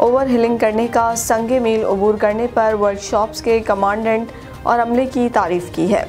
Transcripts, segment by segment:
ओवरहीलिंग करने का संगे मील अबूर करने पर वर्कशॉप्स के कमांडेंट और अमले की तारीफ की है।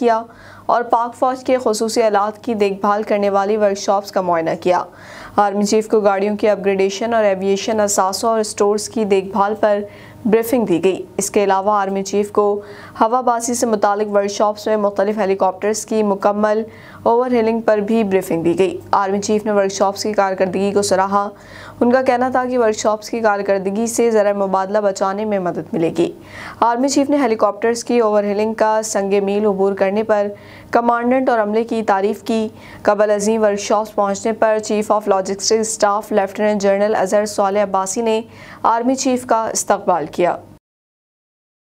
किया और पाक फौज के खुसूसी आलात की देखभाल करने वाली वर्कशॉप्स का मुआयना किया। आर्मी चीफ को गाड़ियों की अपग्रेडेशन और एविएशन असासों और स्टोर्स की देखभाल पर ब्रीफिंग दी गई। इसके अलावा आर्मी चीफ को हवाबाजी से मुतालिक वर्कशॉप्स में मुख्तलिफ हेलीकॉप्टर्स की मुकम्मल ओवरहीलिंग पर भी ब्रीफिंग दी गई। आर्मी चीफ ने वर्कशॉप्स की कारकर्दगी को सराहा। उनका कहना था कि वर्कशॉप्स की कारकर्दगी से ज़रा मुबादला बचाने में मदद मिलेगी। आर्मी चीफ ने हेलीकॉप्टर्स की ओवरहीलिंग का संगे मील अबूर करने पर कमांडेंट और अमले की तारीफ की। कबल अज़ीम वर्कशॉप्स पहुँचने पर chief of logistic staff lieutenant general Azhar साले अब्बासी ने आर्मी चीफ का इस्तकबाल किया।